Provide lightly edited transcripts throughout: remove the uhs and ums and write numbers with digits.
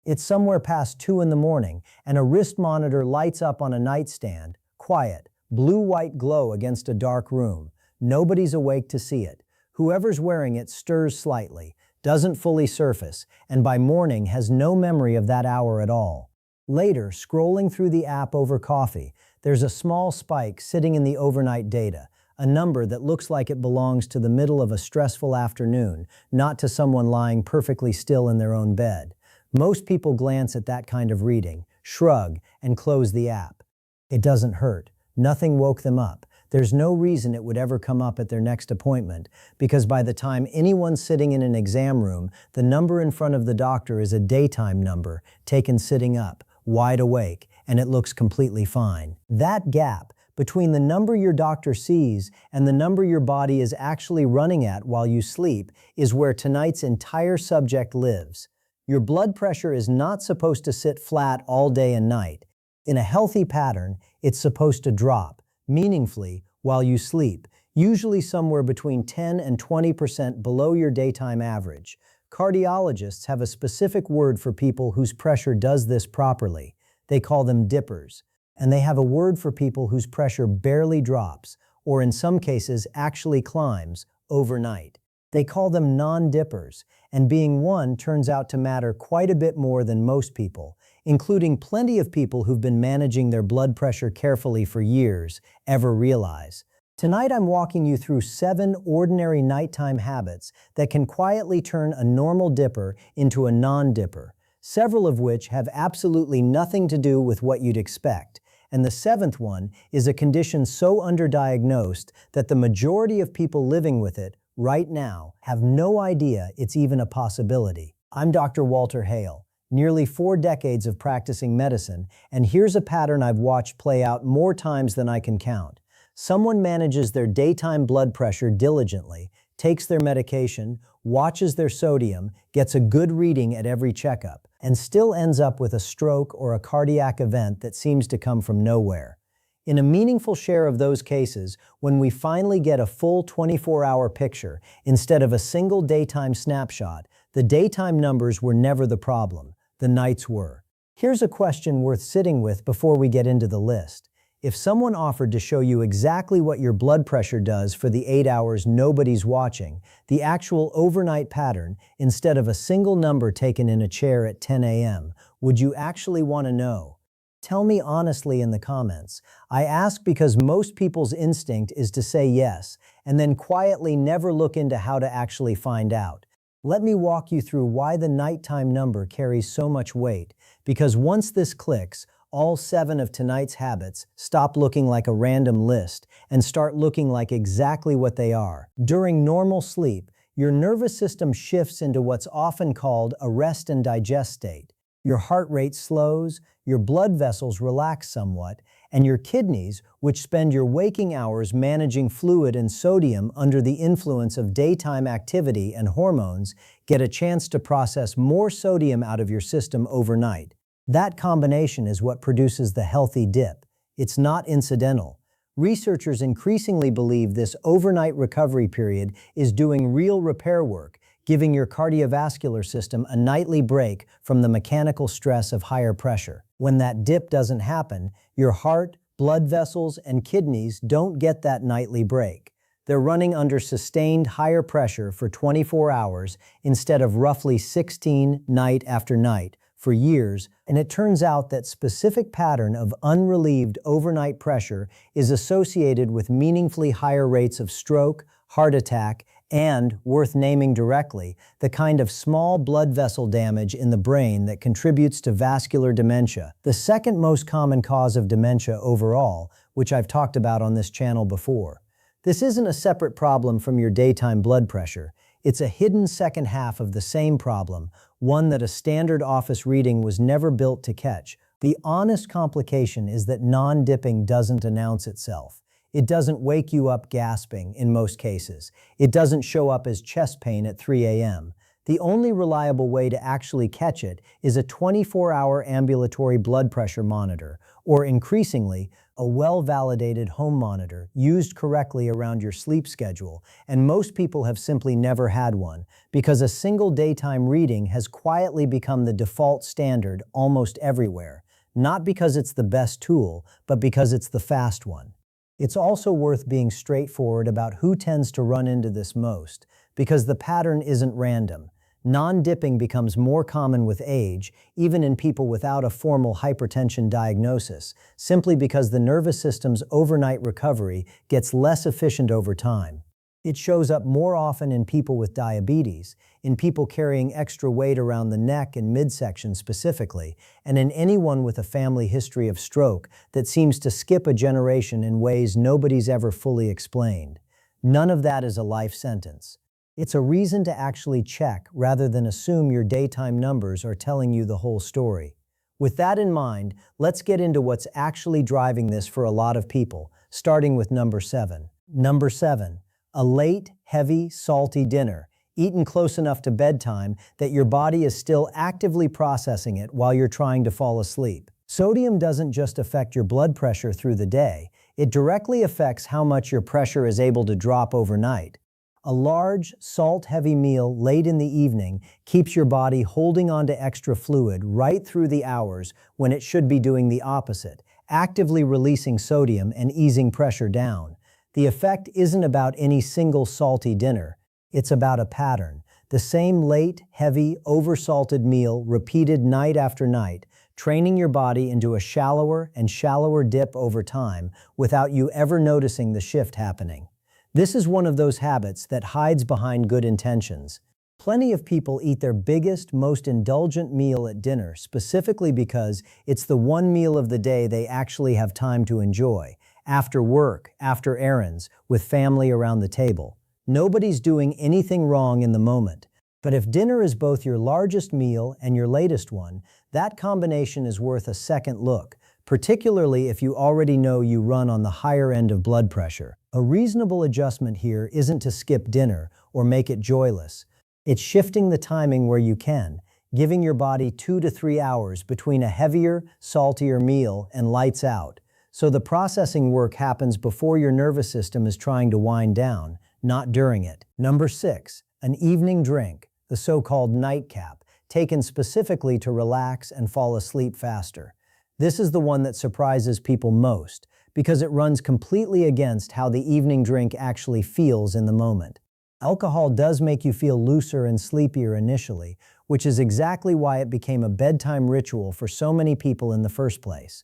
It's somewhere past 2 in the morning, and a wrist monitor lights up on a nightstand, quiet, blue-white glow against a dark room. Nobody's awake to see it. Whoever's wearing it stirs slightly, doesn't fully surface, and by morning has no memory of that hour at all. Later, scrolling through the app over coffee, there's a small spike sitting in the overnight data, a number that looks like it belongs to the middle of a stressful afternoon, not to someone lying perfectly still in their own bed. Most people glance at that kind of reading, shrug, and close the app. It doesn't hurt. Nothing woke them up. There's no reason it would ever come up at their next appointment, because by the time anyone's sitting in an exam room, the number in front of the doctor is a daytime number, taken sitting up, wide awake, and it looks completely fine. That gap between the number your doctor sees and the number your body is actually running at while you sleep is where tonight's entire subject lives. Your blood pressure is not supposed to sit flat all day and night. In a healthy pattern, it's supposed to drop meaningfully while you sleep, usually somewhere between 10 and 20% below your daytime average. Cardiologists have a specific word for people whose pressure does this properly. They call them dippers. And they have a word for people whose pressure barely drops, or in some cases actually climbs, overnight. They call them non-dippers, and being one turns out to matter quite a bit more than most people, including plenty of people who've been managing their blood pressure carefully for years, ever realize. Tonight I'm walking you through 7 ordinary nighttime habits that can quietly turn a normal dipper into a non-dipper, several of which have absolutely nothing to do with what you'd expect. And the 7th one is a condition so underdiagnosed that the majority of people living with it right now have no idea it's even a possibility. I'm Dr. Walter Hale, nearly 4 decades of practicing medicine, and here's a pattern I've watched play out more times than I can count. Someone manages their daytime blood pressure diligently, takes their medication, watches their sodium, gets a good reading at every checkup, and still ends up with a stroke or a cardiac event that seems to come from nowhere. In a meaningful share of those cases, when we finally get a full 24-hour picture instead of a single daytime snapshot, the daytime numbers were never the problem. The nights were. Here's a question worth sitting with before we get into the list. If someone offered to show you exactly what your blood pressure does for the 8 hours nobody's watching, the actual overnight pattern, instead of a single number taken in a chair at 10 a.m., would you actually want to know? Tell me honestly in the comments. I ask because most people's instinct is to say yes, and then quietly never look into how to actually find out. Let me walk you through why the nighttime number carries so much weight, because once this clicks, all 7 of tonight's habits stop looking like a random list and start looking like exactly what they are. During normal sleep, your nervous system shifts into what's often called a rest and digest state. Your heart rate slows, your blood vessels relax somewhat, and your kidneys, which spend your waking hours managing fluid and sodium under the influence of daytime activity and hormones, get a chance to process more sodium out of your system overnight. That combination is what produces the healthy dip. It's not incidental. Researchers increasingly believe this overnight recovery period is doing real repair work, giving your cardiovascular system a nightly break from the mechanical stress of higher pressure. When that dip doesn't happen, your heart, blood vessels, and kidneys don't get that nightly break. They're running under sustained higher pressure for 24 hours instead of roughly 16 night after night for years, and it turns out that specific pattern of unrelieved overnight pressure is associated with meaningfully higher rates of stroke, heart attack, and, worth naming directly, the kind of small blood vessel damage in the brain that contributes to vascular dementia, the second most common cause of dementia overall, which I've talked about on this channel before. This isn't a separate problem from your daytime blood pressure. It's a hidden second half of the same problem, one that a standard office reading was never built to catch. The honest complication is that non-dipping doesn't announce itself. It doesn't wake you up gasping in most cases. It doesn't show up as chest pain at 3 a.m. The only reliable way to actually catch it is a 24-hour ambulatory blood pressure monitor, or increasingly, a well-validated home monitor used correctly around your sleep schedule, and most people have simply never had one, because a single daytime reading has quietly become the default standard almost everywhere, not because it's the best tool, but because it's the fast one. It's also worth being straightforward about who tends to run into this most, because the pattern isn't random. Non-dipping becomes more common with age, even in people without a formal hypertension diagnosis, simply because the nervous system's overnight recovery gets less efficient over time. It shows up more often in people with diabetes, in people carrying extra weight around the neck and midsection specifically, and in anyone with a family history of stroke that seems to skip a generation in ways nobody's ever fully explained. None of that is a life sentence. It's a reason to actually check rather than assume your daytime numbers are telling you the whole story. With that in mind, let's get into what's actually driving this for a lot of people, starting with number 7. Number 7. A late, heavy, salty dinner, eaten close enough to bedtime that your body is still actively processing it while you're trying to fall asleep. Sodium doesn't just affect your blood pressure through the day, it directly affects how much your pressure is able to drop overnight. A large, salt-heavy meal late in the evening keeps your body holding on to extra fluid right through the hours when it should be doing the opposite, actively releasing sodium and easing pressure down. The effect isn't about any single salty dinner. It's about a pattern. The same late, heavy, oversalted meal repeated night after night, training your body into a shallower and shallower dip over time without you ever noticing the shift happening. This is one of those habits that hides behind good intentions. Plenty of people eat their biggest, most indulgent meal at dinner specifically because it's the one meal of the day they actually have time to enjoy, after work, after errands, with family around the table. Nobody's doing anything wrong in the moment. But if dinner is both your largest meal and your latest one, that combination is worth a second look, particularly if you already know you run on the higher end of blood pressure. A reasonable adjustment here isn't to skip dinner or make it joyless. It's shifting the timing where you can, giving your body 2 to 3 hours between a heavier, saltier meal and lights out. So the processing work happens before your nervous system is trying to wind down, not during it. Number 6, an evening drink, the so-called nightcap, taken specifically to relax and fall asleep faster. This is the one that surprises people most, because it runs completely against how the evening drink actually feels in the moment. Alcohol does make you feel looser and sleepier initially, which is exactly why it became a bedtime ritual for so many people in the first place.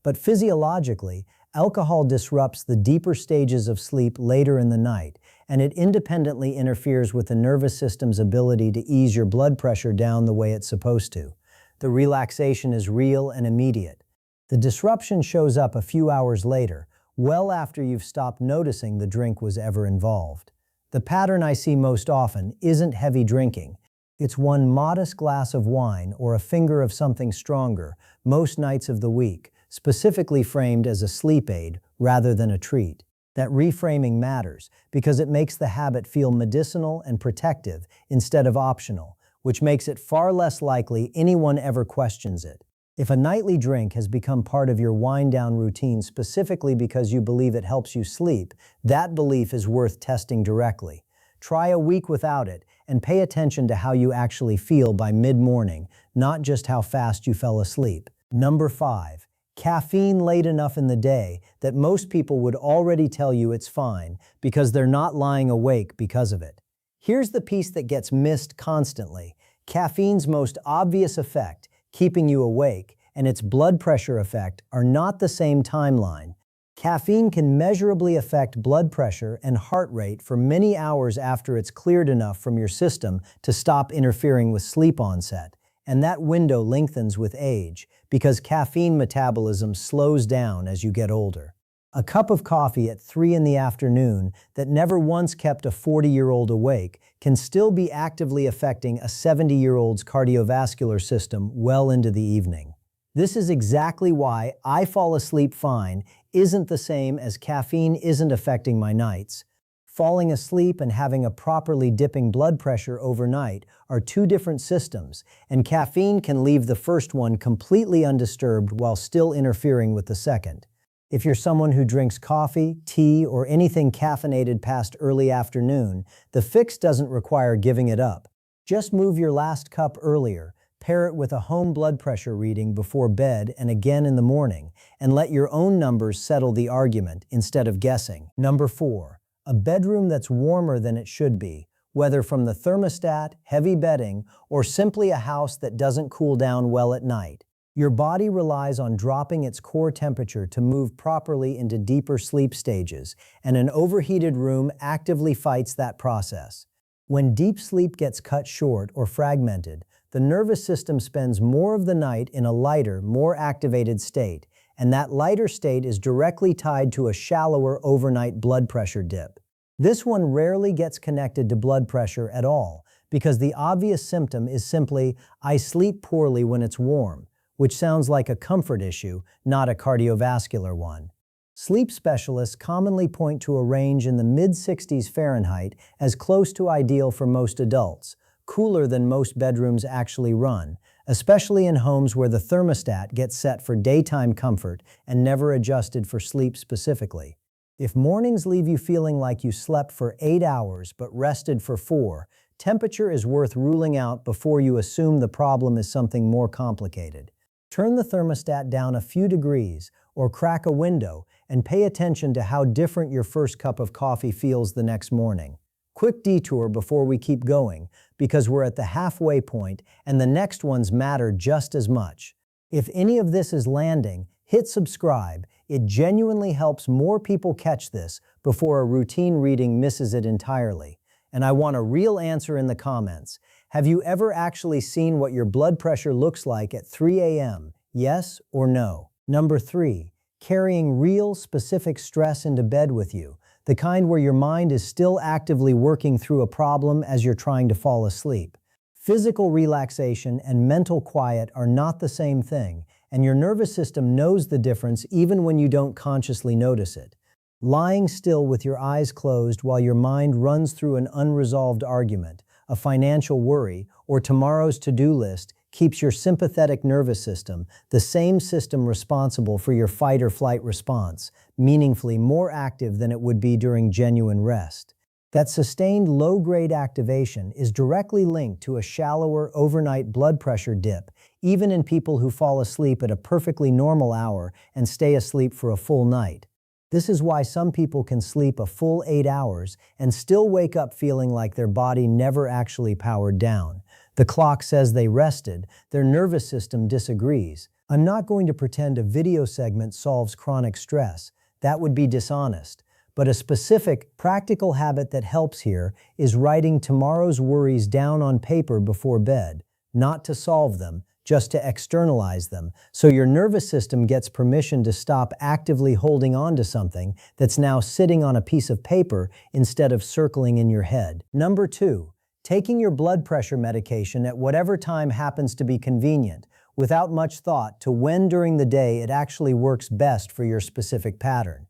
But physiologically, alcohol disrupts the deeper stages of sleep later in the night, and it independently interferes with the nervous system's ability to ease your blood pressure down the way it's supposed to. The relaxation is real and immediate. The disruption shows up a few hours later, well after you've stopped noticing the drink was ever involved. The pattern I see most often isn't heavy drinking. It's one modest glass of wine or a finger of something stronger, most nights of the week, specifically framed as a sleep aid rather than a treat. That reframing matters because it makes the habit feel medicinal and protective instead of optional, which makes it far less likely anyone ever questions it. If a nightly drink has become part of your wind-down routine specifically because you believe it helps you sleep, that belief is worth testing directly. Try a week without it and pay attention to how you actually feel by mid-morning, not just how fast you fell asleep. Number 5. Caffeine late enough in the day that most people would already tell you it's fine because they're not lying awake because of it. Here's the piece that gets missed constantly. Caffeine's most obvious effect, keeping you awake, and its blood pressure effect are not the same timeline. Caffeine can measurably affect blood pressure and heart rate for many hours after it's cleared enough from your system to stop interfering with sleep onset. And that window lengthens with age because caffeine metabolism slows down as you get older. A cup of coffee at 3 in the afternoon that never once kept a 40-year-old awake can still be actively affecting a 70-year-old's cardiovascular system well into the evening. This is exactly why I fall asleep fine isn't the same as caffeine isn't affecting my nights. Falling asleep and having a properly dipping blood pressure overnight are two different systems, and caffeine can leave the first one completely undisturbed while still interfering with the second. If you're someone who drinks coffee, tea, or anything caffeinated past early afternoon, the fix doesn't require giving it up. Just move your last cup earlier, pair it with a home blood pressure reading before bed and again in the morning, and let your own numbers settle the argument instead of guessing. Number 4. A bedroom that's warmer than it should be, whether from the thermostat, heavy bedding, or simply a house that doesn't cool down well at night. Your body relies on dropping its core temperature to move properly into deeper sleep stages, and an overheated room actively fights that process. When deep sleep gets cut short or fragmented, the nervous system spends more of the night in a lighter, more activated state, and that lighter state is directly tied to a shallower overnight blood pressure dip. This one rarely gets connected to blood pressure at all, because the obvious symptom is simply, "I sleep poorly when it's warm," which sounds like a comfort issue, not a cardiovascular one. Sleep specialists commonly point to a range in the mid-60s Fahrenheit as close to ideal for most adults, cooler than most bedrooms actually run, especially in homes where the thermostat gets set for daytime comfort and never adjusted for sleep specifically. If mornings leave you feeling like you slept for 8 hours but rested for 4, temperature is worth ruling out before you assume the problem is something more complicated. Turn the thermostat down a few degrees or crack a window and pay attention to how different your first cup of coffee feels the next morning. Quick detour before we keep going, because we're at the halfway point and the next ones matter just as much. If any of this is landing, hit subscribe. It genuinely helps more people catch this before a routine reading misses it entirely. And I want a real answer in the comments. Have you ever actually seen what your blood pressure looks like at 3 a.m.? Yes or no? Number 3. Carrying real, specific stress into bed with you, the kind where your mind is still actively working through a problem as you're trying to fall asleep. Physical relaxation and mental quiet are not the same thing, and your nervous system knows the difference even when you don't consciously notice it. Lying still with your eyes closed while your mind runs through an unresolved argument, a financial worry, or tomorrow's to-do list keeps your sympathetic nervous system, the same system responsible for your fight or flight response, meaningfully more active than it would be during genuine rest. That sustained low-grade activation is directly linked to a shallower overnight blood pressure dip, even in people who fall asleep at a perfectly normal hour and stay asleep for a full night. This is why some people can sleep a full 8 hours and still wake up feeling like their body never actually powered down. The clock says they rested, their nervous system disagrees. I'm not going to pretend a video segment solves chronic stress. That would be dishonest. But a specific, practical habit that helps here is writing tomorrow's worries down on paper before bed, not to solve them, just to externalize them, so your nervous system gets permission to stop actively holding on to something that's now sitting on a piece of paper instead of circling in your head. Number 2, taking your blood pressure medication at whatever time happens to be convenient, without much thought to when during the day it actually works best for your specific pattern.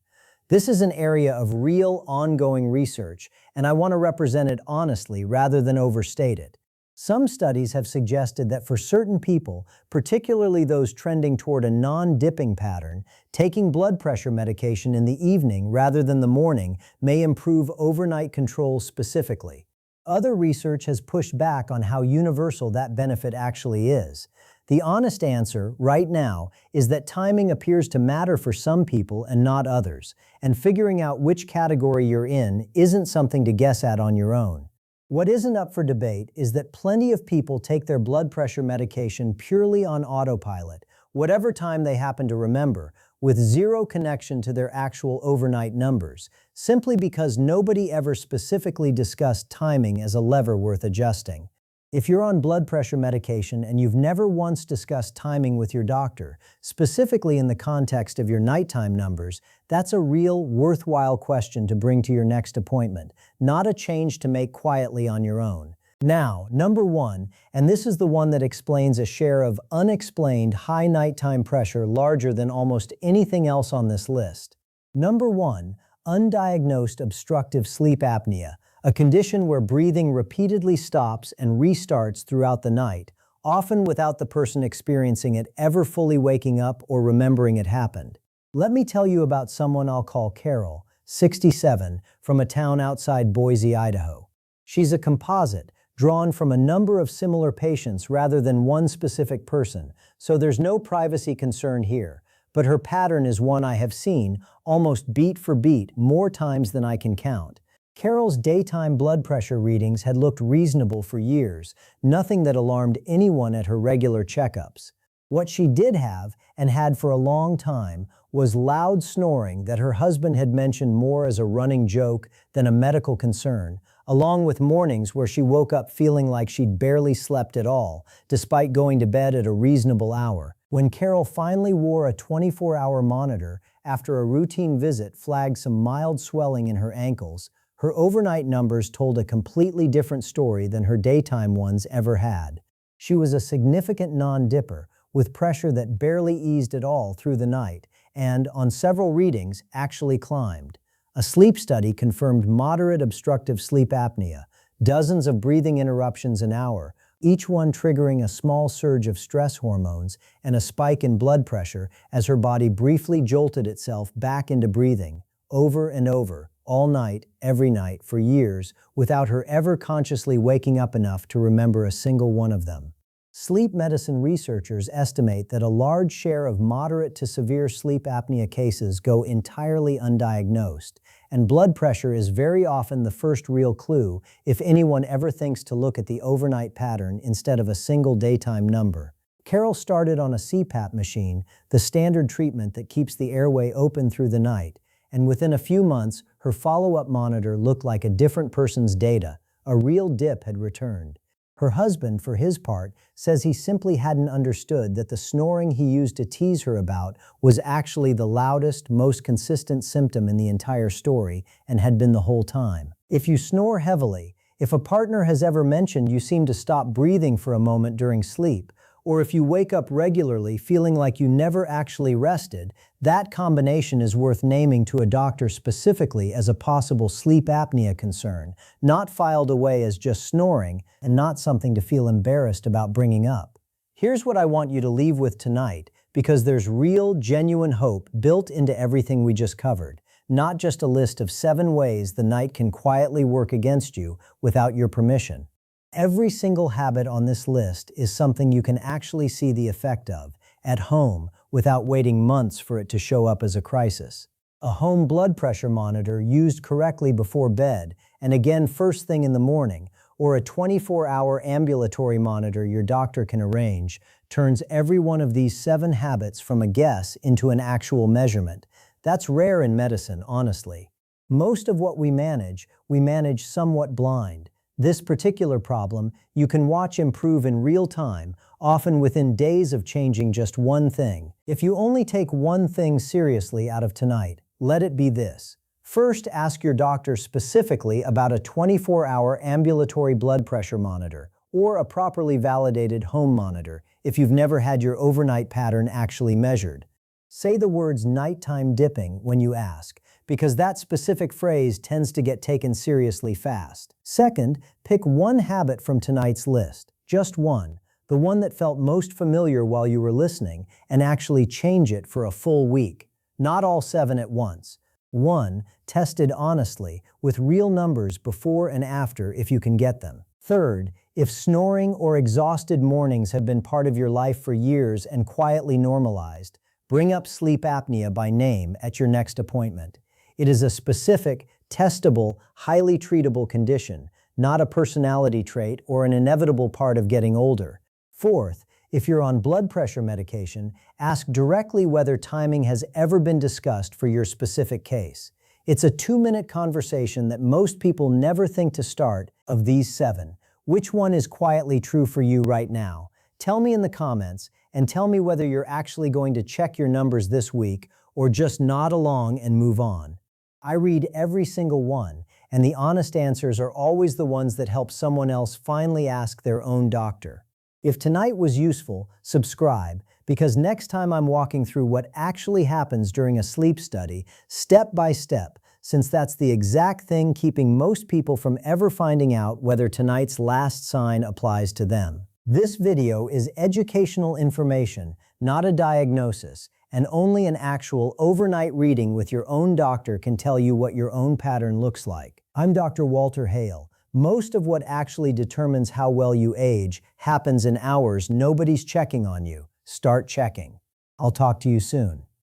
This is an area of real, ongoing research, and I want to represent it honestly rather than overstate it. Some studies have suggested that for certain people, particularly those trending toward a non-dipping pattern, taking blood pressure medication in the evening rather than the morning may improve overnight control specifically. Other research has pushed back on how universal that benefit actually is. The honest answer, right now, is that timing appears to matter for some people and not others, and figuring out which category you're in isn't something to guess at on your own. What isn't up for debate is that plenty of people take their blood pressure medication purely on autopilot, whatever time they happen to remember, with zero connection to their actual overnight numbers, simply because nobody ever specifically discussed timing as a lever worth adjusting. If you're on blood pressure medication and you've never once discussed timing with your doctor, specifically in the context of your nighttime numbers, that's a real, worthwhile question to bring to your next appointment, not a change to make quietly on your own. Now, number 1, and this is the one that explains a share of unexplained high nighttime pressure larger than almost anything else on this list. Number 1, undiagnosed obstructive sleep apnea, a condition where breathing repeatedly stops and restarts throughout the night, often without the person experiencing it ever fully waking up or remembering it happened. Let me tell you about someone I'll call Carol, 67, from a town outside Boise, Idaho. She's a composite, drawn from a number of similar patients rather than one specific person, so there's no privacy concern here. But her pattern is one I have seen, almost beat for beat, more times than I can count. Carol's daytime blood pressure readings had looked reasonable for years, nothing that alarmed anyone at her regular checkups. What she did have, and had for a long time, was loud snoring that her husband had mentioned more as a running joke than a medical concern, along with mornings where she woke up feeling like she'd barely slept at all, despite going to bed at a reasonable hour. When Carol finally wore a 24-hour monitor after a routine visit flagged some mild swelling in her ankles, her overnight numbers told a completely different story than her daytime ones ever had. She was a significant non-dipper, with pressure that barely eased at all through the night, and, on several readings, actually climbed. A sleep study confirmed moderate obstructive sleep apnea, dozens of breathing interruptions an hour, each one triggering a small surge of stress hormones and a spike in blood pressure as her body briefly jolted itself back into breathing, over and over, all night, every night, for years, without her ever consciously waking up enough to remember a single one of them. Sleep medicine researchers estimate that a large share of moderate to severe sleep apnea cases go entirely undiagnosed, and blood pressure is very often the first real clue if anyone ever thinks to look at the overnight pattern instead of a single daytime number. Carol started on a CPAP machine, the standard treatment that keeps the airway open through the night, and within a few months, her follow-up monitor looked like a different person's data. A real dip had returned. Her husband, for his part, says he simply hadn't understood that the snoring he used to tease her about was actually the loudest, most consistent symptom in the entire story and had been the whole time. If you snore heavily, if a partner has ever mentioned you seem to stop breathing for a moment during sleep, or if you wake up regularly feeling like you never actually rested, that combination is worth naming to a doctor specifically as a possible sleep apnea concern, not filed away as just snoring and not something to feel embarrassed about bringing up. Here's what I want you to leave with tonight, because there's real, genuine hope built into everything we just covered, not just a list of 7 ways the night can quietly work against you without your permission. Every single habit on this list is something you can actually see the effect of at home without waiting months for it to show up as a crisis. A home blood pressure monitor used correctly before bed and again first thing in the morning, or a 24-hour ambulatory monitor your doctor can arrange, turns every one of these 7 habits from a guess into an actual measurement. That's rare in medicine, honestly. Most of what we manage somewhat blind. This particular problem you can watch improve in real time, often within days of changing just one thing. If you only take one thing seriously out of tonight, let it be this. First, ask your doctor specifically about a 24-hour ambulatory blood pressure monitor or a properly validated home monitor if you've never had your overnight pattern actually measured. Say the words nighttime dipping when you ask, because that specific phrase tends to get taken seriously fast. Second, pick one habit from tonight's list, just one, the one that felt most familiar while you were listening, and actually change it for a full week. Not all 7 at once. 1, tested honestly, with real numbers before and after if you can get them. Third, if snoring or exhausted mornings have been part of your life for years and quietly normalized, bring up sleep apnea by name at your next appointment. It is a specific, testable, highly treatable condition, not a personality trait or an inevitable part of getting older. Fourth, if you're on blood pressure medication, ask directly whether timing has ever been discussed for your specific case. It's a 2-minute conversation that most people never think to start. Of these 7, which one is quietly true for you right now? Tell me in the comments, and tell me whether you're actually going to check your numbers this week or just nod along and move on. I read every single one, and the honest answers are always the ones that help someone else finally ask their own doctor. If tonight was useful, subscribe, because next time I'm walking through what actually happens during a sleep study, step by step, since that's the exact thing keeping most people from ever finding out whether tonight's last sign applies to them. This video is educational information, not a diagnosis, and only an actual overnight reading with your own doctor can tell you what your own pattern looks like. I'm Dr. Walter Hale. Most of what actually determines how well you age happens in hours nobody's checking on you. Start checking. I'll talk to you soon.